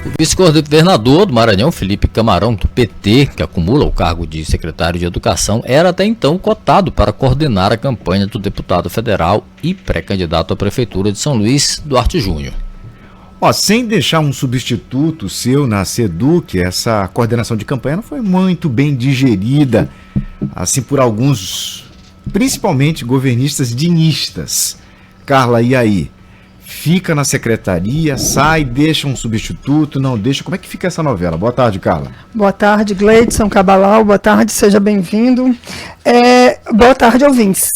O vice-governador do Maranhão, Felipe Camarão, do PT, que acumula o cargo de secretário de Educação, era até então cotado para coordenar a campanha do deputado federal e pré-candidato à Prefeitura de São Luís, Duarte Júnior. Sem deixar um substituto seu na SEDUC, essa coordenação de campanha não foi muito bem digerida, assim, por alguns, principalmente governistas dinistas. Carla, e aí? Fica na secretaria, sai, deixa um substituto, não deixa? Como é que fica essa novela? Boa tarde, Carla. Boa tarde, Gleidson Cabalau, boa tarde, seja bem-vindo. Boa tarde, ouvintes.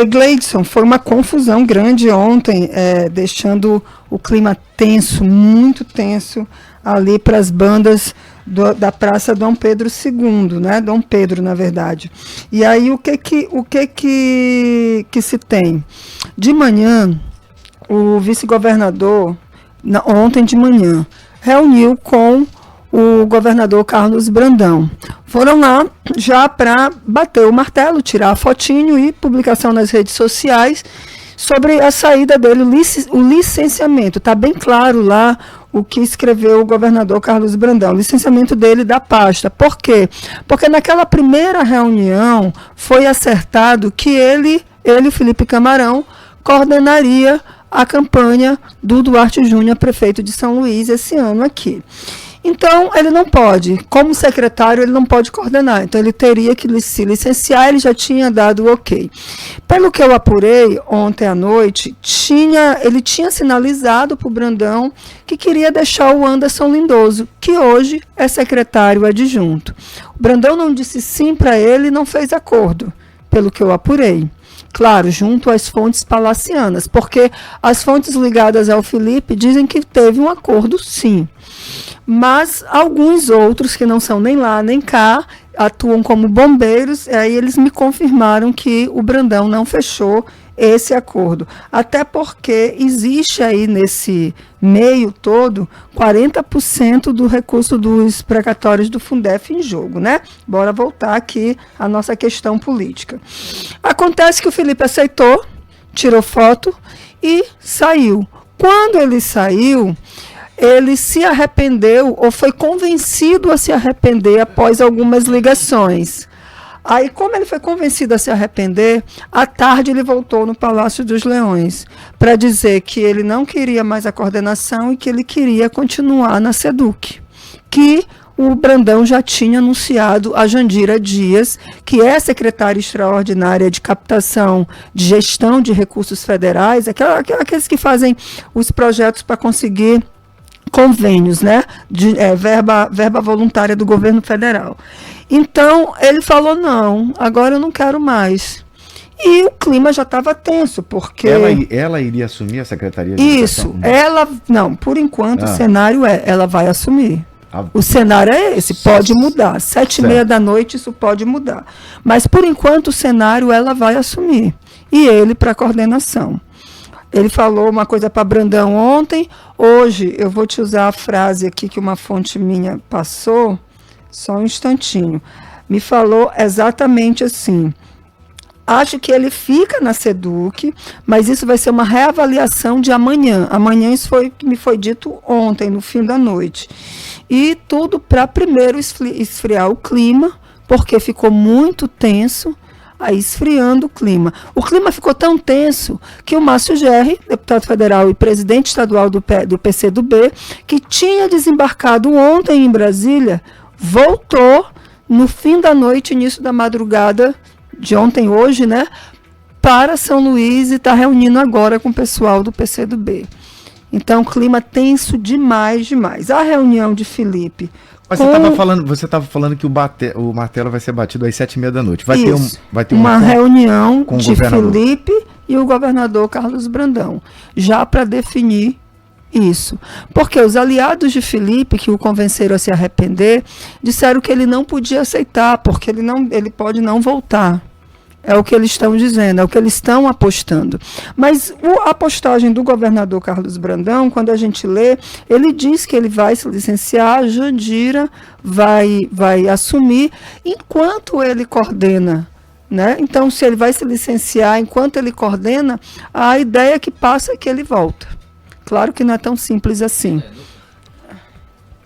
Gleidson, foi uma confusão grande ontem, deixando o clima tenso, muito tenso, ali para as bandas da Praça Dom Pedro II, né? Dom Pedro, na verdade. E aí, o que se tem? De manhã, o vice-governador, ontem de manhã, reuniu com o governador Carlos Brandão. Foram lá já para bater o martelo, tirar a fotinho e publicação nas redes sociais sobre a saída dele, o licenciamento. Está bem claro lá o que escreveu o governador Carlos Brandão, o licenciamento dele da pasta. Por quê? Porque naquela primeira reunião foi acertado que ele, Felipe Camarão, coordenaria a campanha do Duarte Júnior, prefeito de São Luís, esse ano aqui. Então, ele não pode, como secretário, ele não pode coordenar. Então, ele teria que se licenciar, ele já tinha dado o ok. Pelo que eu apurei, ontem à noite, ele tinha sinalizado para o Brandão que queria deixar o Anderson Lindoso, que hoje é secretário adjunto. O Brandão não disse sim para ele e não fez acordo, pelo que eu apurei. Claro, junto às fontes palacianas, porque as fontes ligadas ao Felipe dizem que teve um acordo, sim. Mas alguns outros, que não são nem lá nem cá, atuam como bombeiros, aí eles me confirmaram que o Brandão não fechou esse acordo. Até porque existe aí nesse meio todo 40% do recurso dos precatórios do Fundef em jogo, né? Bora voltar aqui à nossa questão política. Acontece que o Felipe aceitou, tirou foto e saiu. Quando ele saiu, ele se arrependeu ou foi convencido a se arrepender após algumas ligações. Aí, como ele foi convencido a se arrepender, à tarde ele voltou no Palácio dos Leões para dizer que ele não queria mais a coordenação e que ele queria continuar na SEDUC, que o Brandão já tinha anunciado a Jandira Dias, que é secretária extraordinária de captação, de gestão de recursos federais, aqueles que fazem os projetos para conseguir convênios, né, de verba voluntária do governo federal. Então, ele falou, não, agora eu não quero mais. E o clima já estava tenso, porque... Ela iria assumir a Secretaria de Educação? Isso, não, por enquanto o cenário ela vai assumir. O cenário é esse, pode mudar. 7h30 da noite isso pode mudar. Mas, por enquanto, o cenário ela vai assumir. E ele para a coordenação. Ele falou uma coisa para Brandão ontem. Hoje, eu vou te usar a frase aqui que uma fonte minha passou. Só um instantinho. Me falou exatamente assim. Acho que ele fica na SEDUC, mas isso vai ser uma reavaliação de amanhã. Amanhã isso me foi dito ontem, no fim da noite. E tudo para primeiro esfriar o clima, porque ficou muito tenso, aí esfriando o clima. O clima ficou tão tenso que o Márcio Gerri, deputado federal e presidente estadual do PCdoB, que tinha desembarcado ontem em Brasília, voltou no fim da noite, início da madrugada de ontem, hoje, né, para São Luís e está reunindo agora com o pessoal do PCdoB. Então, clima tenso demais. A reunião de Felipe... Mas você estava falando que o martelo vai ser batido às 7h30 da noite. Vai ter uma reunião de Felipe e o governador Carlos Brandão, já para definir isso. Porque os aliados de Felipe, que o convenceram a se arrepender, disseram que ele não podia aceitar, porque ele pode não voltar. É o que eles estão dizendo, é o que eles estão apostando. Mas a postagem do governador Carlos Brandão, quando a gente lê, ele diz que ele vai se licenciar, a Jandira vai assumir enquanto ele coordena. Né? Então, se ele vai se licenciar enquanto ele coordena, a ideia que passa é que ele volta. Claro que não é tão simples assim.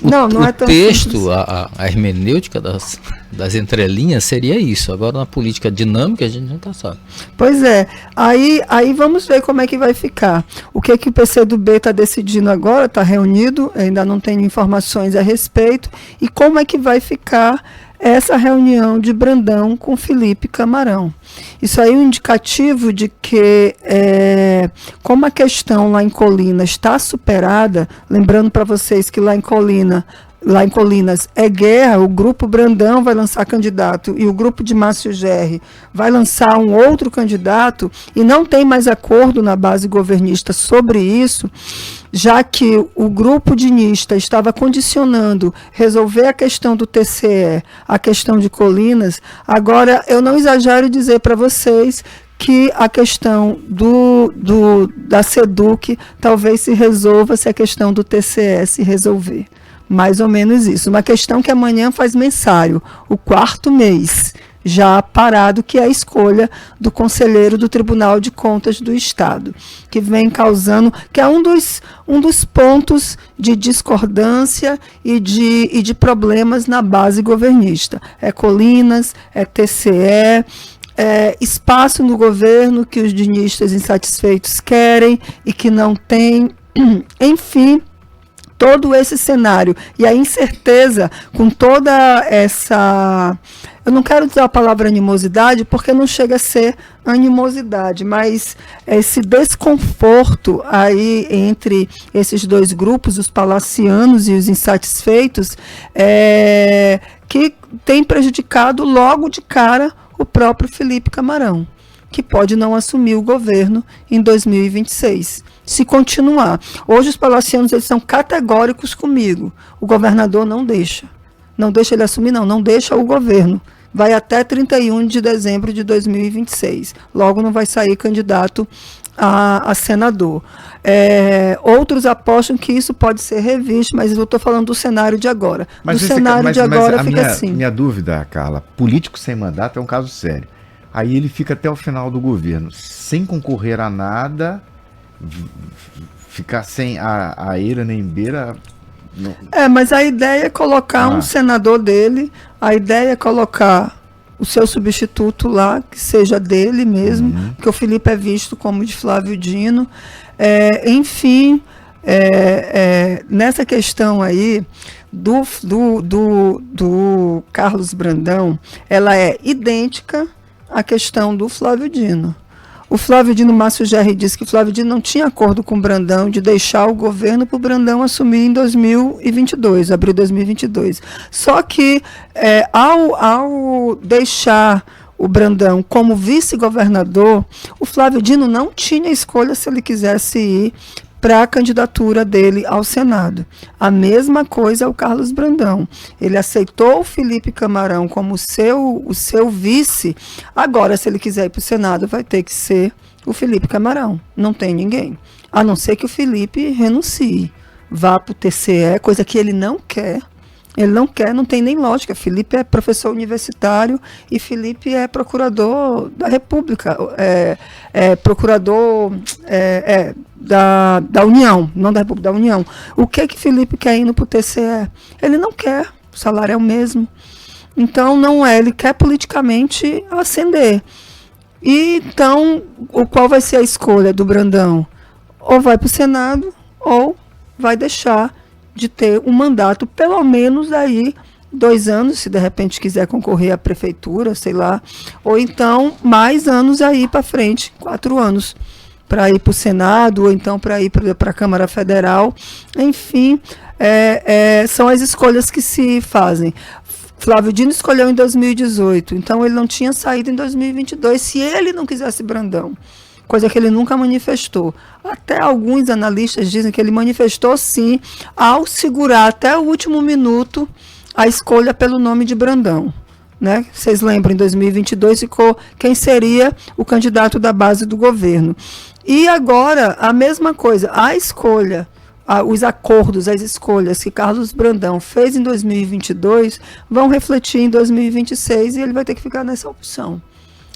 Não é tão texto, simples. a hermenêutica das entrelinhas seria isso. Agora, na política dinâmica, a gente não está sabendo. Pois é, aí vamos ver como é que vai ficar. O que o PCdoB está decidindo agora, está reunido, ainda não tenho informações a respeito, e como é que vai ficar essa reunião de Brandão com Felipe Camarão. Isso aí é um indicativo de que, como a questão lá em Colinas está superada, lembrando para vocês que lá em Colinas é guerra, o grupo Brandão vai lançar candidato e o grupo de Márcio Gerri vai lançar um outro candidato e não tem mais acordo na base governista sobre isso, já que o grupo dinista estava condicionando resolver a questão do TCE, a questão de Colinas. Agora, eu não exagero dizer para vocês que a questão da SEDUC talvez se resolva se a questão do TCE se resolver. Mais ou menos isso. Uma questão que amanhã faz mensário, o 4º mês, já parado, que é a escolha do conselheiro do Tribunal de Contas do Estado, que vem causando, que é um dos pontos de discordância e de problemas na base governista. É Colinas, é TCE, espaço no governo que os dinistas insatisfeitos querem e que não tem, enfim, todo esse cenário e a incerteza com toda essa, eu não quero dizer a palavra animosidade, porque não chega a ser animosidade, mas esse desconforto aí entre esses dois grupos, os palacianos e os insatisfeitos, que tem prejudicado logo de cara o próprio Felipe Camarão, que pode não assumir o governo em 2026, se continuar. Hoje os palacianos eles são categóricos comigo. O governador não deixa. Não deixa ele assumir, não deixa o governo. Vai até 31 de dezembro de 2026. Logo não vai sair candidato a senador. Outros apostam que isso pode ser revisto, mas eu estou falando do cenário de agora. Mas do cenário de agora fica assim. Minha dúvida, Carla, político sem mandato é um caso sério. Aí ele fica até o final do governo, sem concorrer a nada, ficar sem a eira nem beira. Não. Mas a ideia é colocar um senador dele, a ideia é colocar o seu substituto lá, que seja dele mesmo, porque o Felipe é visto como de Flávio Dino. Enfim, nessa questão aí do Carlos Brandão, ela é idêntica à questão do Flávio Dino. O Flávio Dino, Márcio Gerri disse que o Flávio Dino não tinha acordo com o Brandão de deixar o governo para o Brandão assumir em 2022, abril de 2022. Só que ao deixar o Brandão como vice-governador, o Flávio Dino não tinha escolha se ele quisesse ir para a candidatura dele ao Senado. A mesma coisa é o Carlos Brandão. Ele aceitou o Felipe Camarão como o seu vice. Agora, se ele quiser ir para o Senado, vai ter que ser o Felipe Camarão. Não tem ninguém. A não ser que o Felipe renuncie. Vá para o TCE, coisa que ele não quer. Ele não quer, não tem nem lógica. Felipe é professor universitário e Felipe é procurador da República, procurador da União, não da República, da União. O que Felipe quer indo para o TCE? Ele não quer, o salário é o mesmo. Então, não é, ele quer politicamente ascender. E então, qual vai ser a escolha do Brandão? Ou vai para o Senado, ou vai deixar de ter um mandato, pelo menos aí 2 anos, se de repente quiser concorrer à prefeitura, sei lá, ou então mais anos aí para frente, 4 anos, para ir para o Senado, ou então para ir para a Câmara Federal. Enfim, são as escolhas que se fazem. Flávio Dino escolheu em 2018, então ele não tinha saído em 2022, se ele não quisesse Brandão. Coisa que ele nunca manifestou. Até alguns analistas dizem que ele manifestou sim, ao segurar até o último minuto a escolha pelo nome de Brandão. Né? Vocês lembram, em 2022 ficou quem seria o candidato da base do governo. E agora, a mesma coisa, a escolha, os acordos, as escolhas que Carlos Brandão fez em 2022 vão refletir em 2026 e ele vai ter que ficar nessa opção.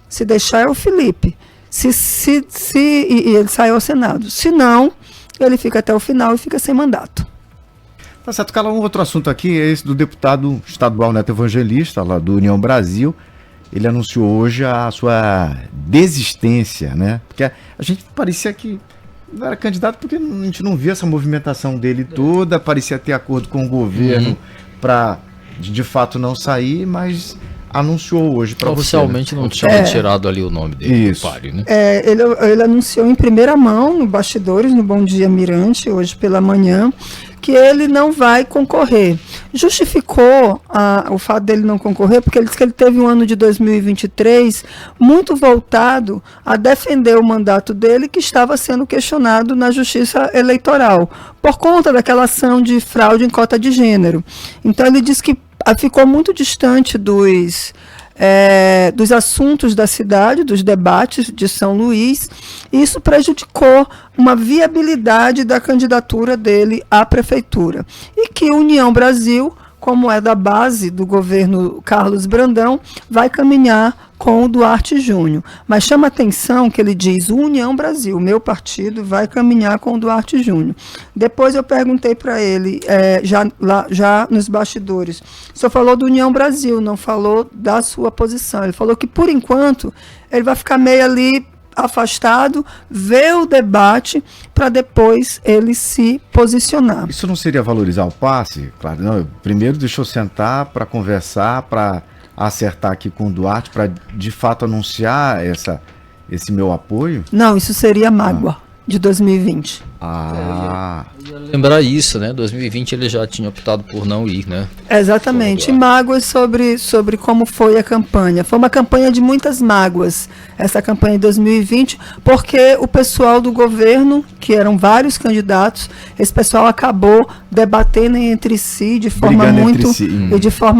Se deixar é o Felipe. E ele sai ao Senado. Se não, ele fica até o final e fica sem mandato. Tá certo, Carla, um outro assunto aqui é esse do deputado estadual Neto Evangelista, lá do União Brasil. Ele anunciou hoje a sua desistência, né? Porque a gente parecia que não era candidato porque a gente não via essa movimentação dele toda, parecia ter acordo com o governo para de fato não sair, mas anunciou hoje para você. Oficialmente, né? Não tinha tirado ali o nome dele. Isso. Páreo, né? Ele anunciou em primeira mão, no Bastidores, no Bom Dia Mirante, hoje pela manhã, que ele não vai concorrer. Justificou o fato dele não concorrer porque ele disse que ele teve um ano de 2023 muito voltado a defender o mandato dele, que estava sendo questionado na Justiça Eleitoral, por conta daquela ação de fraude em cota de gênero. Então ele disse que ficou muito distante dos assuntos da cidade, dos debates de São Luís, e isso prejudicou uma viabilidade da candidatura dele à prefeitura. E que União Brasil, como é da base do governo Carlos Brandão, vai caminhar com o Duarte Júnior. Mas chama atenção que ele diz: União Brasil, meu partido vai caminhar com o Duarte Júnior. Depois eu perguntei para ele, já nos bastidores, o senhor falou do União Brasil, não falou da sua posição. Ele falou que, por enquanto, ele vai ficar meio ali afastado, ver o debate para depois ele se posicionar. Isso não seria valorizar o passe? Claro, não. Primeiro deixa eu sentar para conversar, para acertar aqui com o Duarte, para de fato anunciar esse meu apoio? Não, isso seria mágoa de 2020. Lembrar isso, né? 2020 ele já tinha optado por não ir, né? Exatamente. Mágoas sobre como foi a campanha. Foi uma campanha de muitas mágoas, essa campanha de 2020, porque o pessoal do governo, que eram vários candidatos, esse pessoal acabou debatendo entre si de forma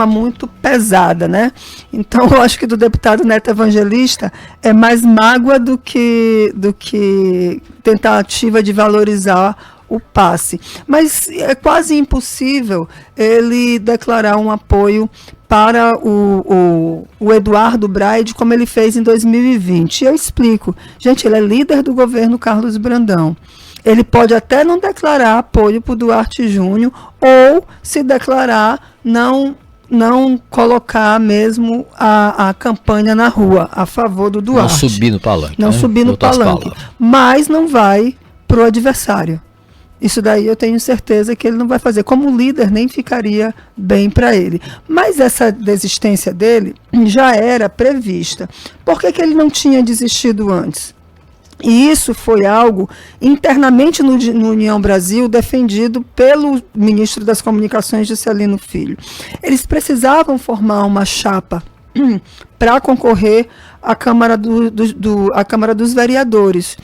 muito pesada, né? Então, eu acho que do deputado Neto Evangelista é mais mágoa do que tentativa de valorizar o passe. Mas é quase impossível ele declarar um apoio para o Eduardo Braide, como ele fez em 2020. E eu explico. Gente, ele é líder do governo Carlos Brandão. Ele pode até não declarar apoio para o Duarte Júnior, ou, se declarar, não colocar mesmo a campanha na rua a favor do Duarte. Não subir no palanque. Não subir no palanque. Mas não vai para o adversário. Isso daí eu tenho certeza que ele não vai fazer. Como líder, nem ficaria bem para ele. Mas essa desistência dele já era prevista. Por que ele não tinha desistido antes? E isso foi algo internamente no União Brasil defendido pelo ministro das Comunicações, Juscelino Filho. Eles precisavam formar uma chapa para concorrer à Câmara dos Vereadores.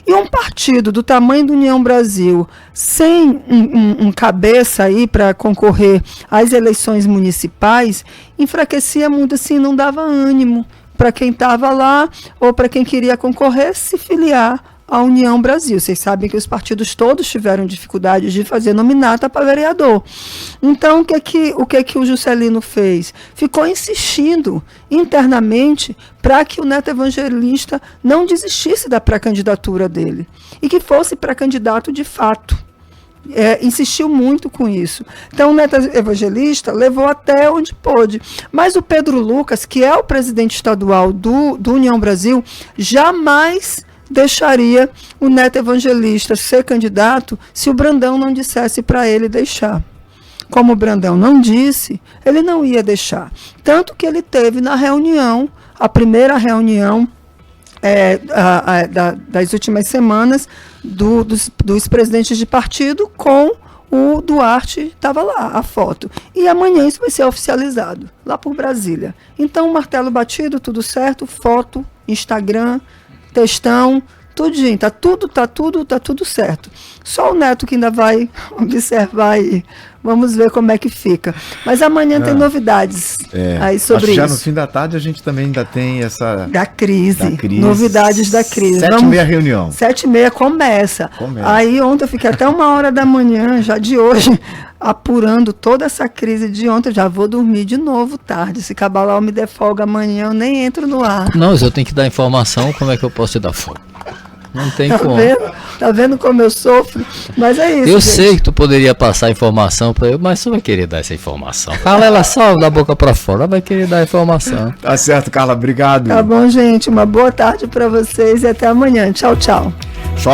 E um partido do tamanho do União Brasil, sem um cabeça aí para concorrer às eleições municipais, enfraquecia muito, assim, não dava ânimo para quem estava lá ou para quem queria concorrer se filiar à União Brasil. Vocês sabem que os partidos todos tiveram dificuldade de fazer nominata para vereador. Então, o que o Juscelino fez? Ficou insistindo internamente para que o Neto Evangelista não desistisse da pré-candidatura dele e que fosse pré-candidato de fato. Insistiu muito com isso. Então o Neto Evangelista levou até onde pôde. Mas o Pedro Lucas, que é o presidente estadual do União Brasil, jamais deixaria o Neto Evangelista ser candidato se o Brandão não dissesse para ele deixar. Como o Brandão não disse, ele não ia deixar. Tanto que ele teve na reunião, a primeira reunião das últimas semanas dos presidentes de partido com o Duarte, estava lá a foto. E amanhã isso vai ser oficializado, lá por Brasília. Então, martelo batido, tudo certo, foto, Instagram, textão, tudinho, tá tudo certo. Só o Neto que ainda vai observar aí. Vamos ver como é que fica. Mas amanhã tem novidades aí sobre isso. Já no fim da tarde a gente também ainda tem essa... Da crise. Novidades da crise. 7h30 reunião. 7h30 começa. Aí ontem eu fiquei até 1h da manhã, já de hoje, apurando toda essa crise de ontem. Já vou dormir de novo tarde. Se Cabalau me der folga amanhã, eu nem entro no ar. Não, mas eu tenho que dar informação, como é que eu posso te dar folga? Não tem Tá como. vendo? Tá vendo como eu sofro? Mas é isso. Eu gente. sei que tu poderia passar informação pra eu, mas tu vai querer dar essa informação. Carla, ela só da boca pra fora, ela vai querer dar informação. Tá certo, Carla. Obrigado. Tá bom, gente. Uma boa tarde para vocês e até amanhã. Tchau, tchau.